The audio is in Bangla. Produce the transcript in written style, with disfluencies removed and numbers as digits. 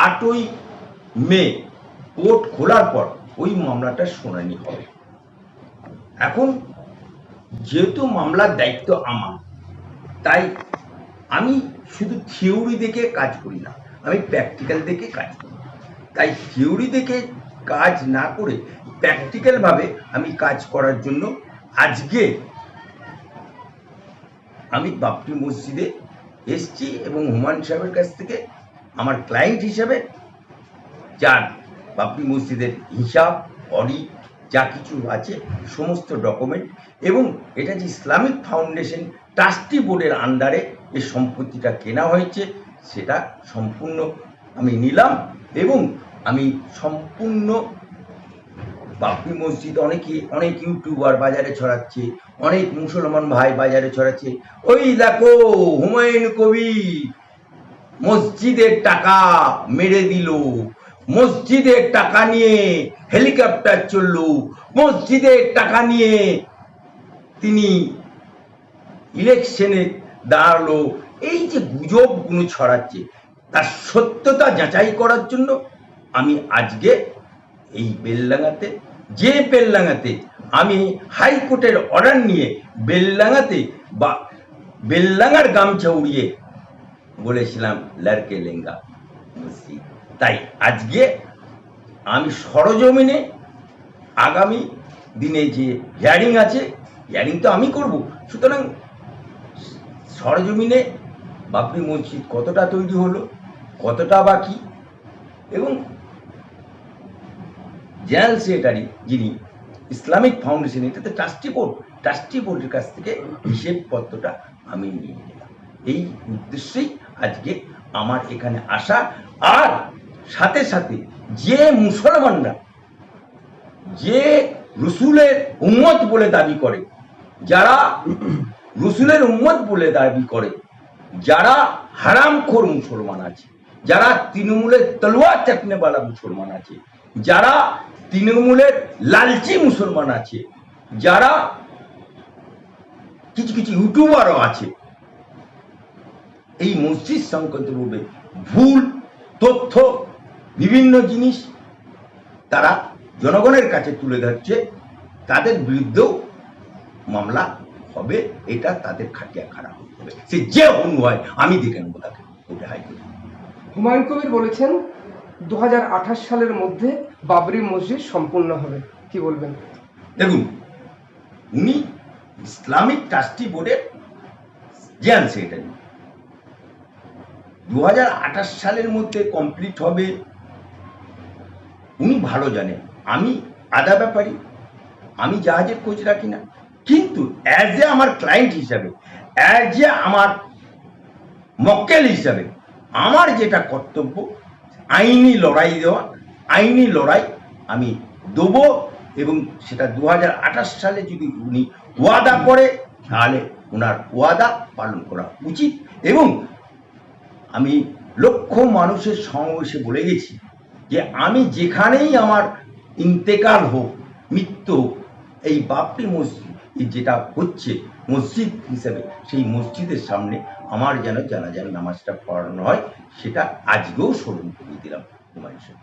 8 মে কোর্ট খোলার পর ওই মামলাটার শুনানি হবে। এখন যেহেতু মামলার দায়িত্ব আমার, তাই আমি শুধু থিওরি দেখে কাজ করি না, আমি প্র্যাকটিক্যাল দেখে কাজ করি। তাই থিওরি দেখে কাজ না করে প্র্যাকটিক্যালভাবে আমি কাজ করার জন্য আজকে আমি বাবরি মসজিদে এসছি এবং হুমায়ুন সাহেবের কাছ থেকে আমার ক্লায়েন্ট হিসেবে যার বাবরি মসজিদের হিসাব, অডিট যা কিছু আছে সমস্ত ডকুমেন্ট, এবং এটা যে ইসলামিক ফাউন্ডেশন ট্রাস্টি বোর্ডের আন্ডারে এই সম্পত্তিটা কেনা হয়েছে সেটা সম্পূর্ণ আমি নিলাম। এবং আমি সম্পূর্ণ বাবরি মসজিদ অনেক ইউটিউবার বাজারে ছড়াচ্ছে, অনেক মুসলমান ভাই বাজারে ছড়াচ্ছে, ওই দেখো হুমায়ুন কবির মসজিদের টাকা মেরে দিল, মসজিদের টাকা নিয়ে হেলিকপ্টার চললো, মসজিদের টাকা নিয়ে তিনি ইলেকশনে দাঁড়ালো। এই যে গুজবগুলো ছড়াচ্ছে তার সত্যতা যাচাই করার জন্য আমি আজকে এই বেলডাঙ্গাতে আমি হাইকোর্টের অর্ডার নিয়ে বেলডাঙ্গাতে বা বেলডাঙ্গার গামছা উড়িয়ে বলেছিলাম লড়কে লেঙ্গা মসজিদ। তাই আজকে আমি সরজমিনে আগামী দিনে যে হিয়ারিং আছে, হিয়ারিং তো আমি করব, সুতরাং সরজমিনে বাবরি মসজিদ কতটা তৈরি হলো, কতটা বাকি, এবং জেনারেল সেক্রেটারি যিনি ইসলামিক ফাউন্ডেশন, এটাতে ট্রাস্টি বোর্ডের কাছ থেকে হিসেবপত্রটা আমি নিয়ে নিলাম। এই উদ্দেশ্যেই আজকে আমার এখানে আসা। আর সাথে সাথে যে মুসলমানরা যে রসুলের উম্মত বলে দাবি করে, যারা রসুলের উম্মত বলে দাবি করে, যারা হারামখোর মুসলমান আছে, যারা তৃণমূলের তলোয়ার চাটনেওয়ালা মুসলমান আছে, যারা তৃণমূলের লালচি মুসলমান আছে, যারা কিছু কিছু ইউটিউবারও আছে, এই মসজিদ সংক্রান্তভাবে ভুল তথ্য বিভিন্ন জিনিস তারা জনগণের কাছে তুলে ধরছে, তাদের বিরুদ্ধেও মামলা হবে। এটা তাদের খাটিয়া খারাপ হবে, সে যে অনু হয় আমি দেখে নেবো তাকে। ওটা হাইকোর্ট। হুমায়ুন কবির বলেছেন 2028 সালের মধ্যে বাবরি মসজিদ সম্পূর্ণ হবে, কি বলবেন? দেখুন, উনি ইসলামিক ট্রাস্টি বোর্ডের জেনারেল সেক্রেটারি, 2028 সালের মধ্যে কমপ্লিট হবে উনি ভালো জানেন। আমি আদা ব্যাপারী, আমি জাহাজের খোঁজ রাখি না, কিন্তু অ্যাজ এ আমার ক্লায়েন্ট হিসাবে, অ্যাজ এ আমার মক্কেল হিসাবে আমার যেটা কর্তব্য আইনি লড়াই দেওয়া, আইনি লড়াই আমি দেবো। এবং সেটা 2028 সালে যদি উনি ওয়াদা করে তাহলে ওনার ওয়াদা পালন করা উচিত। এবং আমি লক্ষ মানুষের সমাবেশে বলে গেছি যে আমি যেখানেই আমার ইন্তেকাল হোক, মৃত্যু হোক, এই বাবরি মসজিদ যেটা হচ্ছে মসজিদ হিসেবে, সেই মসজিদের সামনে আমার যেন জানাজার নামাজটা পড়ানো হয়, সেটা আজকেও স্মরণ করিয়ে দিলাম হুমায়ুন সাহেব।